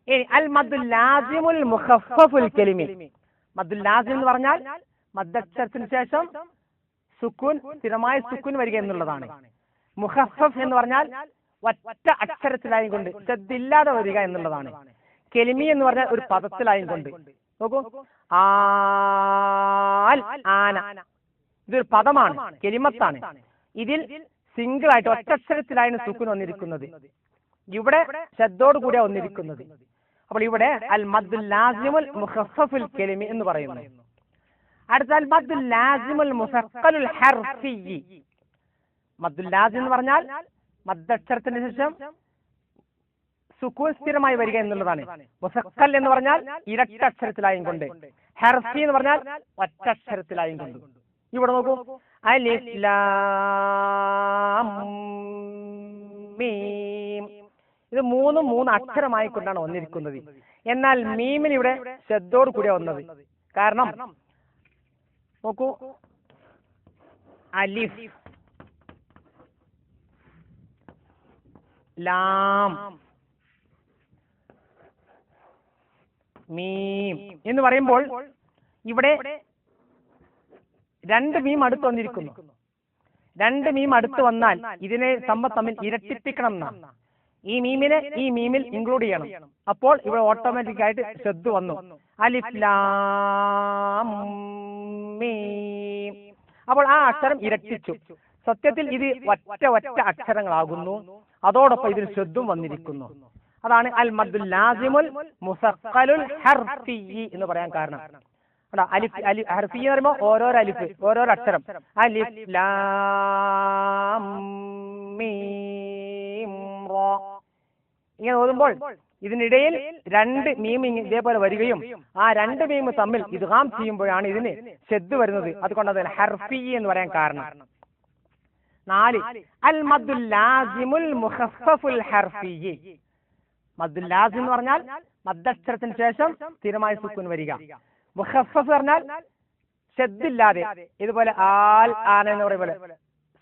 ഇനി അൽ മദ്ദുൽ ലാസിമുൽ മുഖഫഫുൽ കലിമി. മദ്ദുൽ ലാസിം എന്ന് പറഞ്ഞാൽ മദ്ദക്ഷരത്തിന് ശേഷം സുക്കൂൻ, സ്ഥിരമായ സുക്കൂൻ വരിക എന്നുള്ളതാണ്. മുഖഫഫ് എന്ന് പറഞ്ഞാൽ ഒറ്റ അക്ഷരത്തിലായും കൊണ്ട് ശ്രദ്ധില്ലാതെ വരിക എന്നുള്ളതാണ്. കെലിമി എന്ന് പറഞ്ഞാൽ ഒരു പദത്തിലായും കൊണ്ട്. നോക്കൂ, ആന, ഇതൊരു പദമാണ്, കെലിമത്താണ്. ഇതിൽ സിംഗിൾ ആയിട്ട് ഒറ്റക്ഷരത്തിലായാണ് സുക്കൂൻ വന്നിരിക്കുന്നത്. ഇവിടെ ശബ്ദോട് കൂടിയാണ് വന്നിരിക്കുന്നത്. അപ്പോൾ ഇവിടെ അൽ മദ്ദുൽ ലാസിമുൽ മുഖഫഫുൽ കലിമി എന്ന് പറയുന്നു. അടുത്ത അൽ മദ്ദുൽ ലാസിമുൽ മുസഖ്ഖലുൽ ഹർഫി. മദ്ദുൽ ലാസിം എന്ന് പറഞ്ഞാൽ മദ്ദക്ഷരത്തിന് ശേഷം സുക്കൂൻ സ്ഥിരമായി വരിക എന്നുള്ളതാണ്. മുസഖ്ഖൽ എന്ന് പറഞ്ഞാൽ ഇരട്ട അക്ഷരത്തിലായും കൊണ്ട്. ഹർഫി എന്ന് പറഞ്ഞാൽ ഒറ്റക്ഷരത്തിലായും കൊണ്ട്. ഇവിടെ നോക്കൂ, അലിഫ് ലാം മീം, ഇത് മൂന്ന് അക്ഷരമായി കൊണ്ടാണ് വന്നിരിക്കുന്നത്. എന്നാൽ മീമിന് ഇവിടെ ശബ്ദോട് കൂടിയാണ് വന്നത്. കാരണം നോക്കൂ, അലിഫ് ലാം മീം എന്ന് പറയുമ്പോൾ ഇവിടെ രണ്ട് മീം അടുത്ത് വന്നിരിക്കുന്നു. രണ്ട് മീം അടുത്ത് വന്നാൽ ഇതിനെ തമ്മിൽ ഇരട്ടിപ്പിക്കണം എന്നാണ്. ഈ മീമിനെ ഈ മീമിൽ ഇൻക്ലൂഡ് ചെയ്യണം. അപ്പോൾ ഇവിടെ ഓട്ടോമാറ്റിക് ആയിട്ട് ശബ്ദ വന്നു, അലിഫ് ലാം മീം. അപ്പോൾ ആ അക്ഷരം ഇരട്ടിച്ചു. സത്യത്തിൽ ഇത് ഒറ്റ അക്ഷരങ്ങളാകുന്നു. അതോടൊപ്പം ഇതിൽ ശബ്ദം വന്നിരിക്കുന്നു. അതാണ് അൽ മദ്ദുൽ ലാസിമുൽ മുസഖ്ഖലുൽ ഹർഫി എന്ന് പറയാൻ കാരണം. അലിഫ് ഹർഫി എന്ന് പറയുമ്പോൾ ഓരോരോ അലിഫ്, ഓരോരോ അക്ഷരം. അലിഫ് ലാം മീം റാ ഇങ്ങനെ ഓതുമ്പോൾ ഇതിനിടയിൽ രണ്ട് മീം ഇതേപോലെ വരികയും ആ രണ്ട് മീം തമ്മിൽ ഇദ്ഗാം ചെയ്യുമ്പോഴാണ് ഇതിന് ശബ്ദ വരുന്നത്. അതുകൊണ്ട് അതിന് ഹർഫി എന്ന് പറയാൻ കാരണം. 4 അൽ മദ്ദുൽ ലാസിമുൽ മുഖഫഫുൽ ഹർഫി. മദ്ദുൽ ലാസിം എന്ന് പറഞ്ഞാൽ മദ്ദക്ഷരത്തിന് ശേഷം സ്ഥിരമായ സുക്കൂൻ വരിക. മുഖഫഫ് പറഞ്ഞാൽ ശബ്ദില്ലാതെ, ഇതുപോലെ ആൽ ആന എന്ന് പറയുമ്പോൾ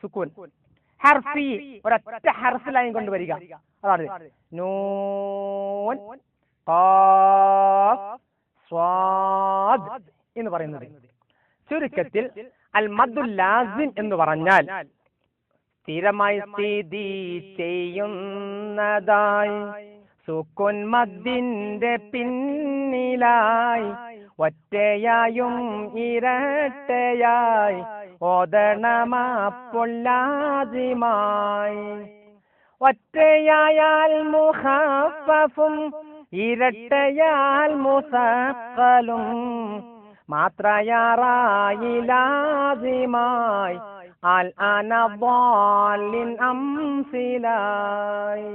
സുക്കൂൻ. ഹർഫി ഒരൊറ്റ ഹർഫിലായും കൊണ്ട് വരിക. അതാണ് നൂൻ ഖാഫ് സ്വാദ് എന്ന് പറയുന്നത്. ചുരുക്കത്തിൽ അൽ മദ്ദുൽ ലാസിം എന്ന് പറഞ്ഞാൽ സ്ഥിരമായി സ്ഥിതി ചെയ്യുന്നതായി സുക്കൂൻ മദ്ദിന്റെ പിന്നിലായി ഒറ്റയായും ഇരട്ടയായി ഓതണമപ്പോൾ ലാസിമായി. ഒറ്റയായാൽ മുഖഫഫും ഇരട്ടയാൽ മുസഖ്ഖലും മാത്രയാറായി ലാസിമായി അൽ അന ളാലിൻ അംസിലായി.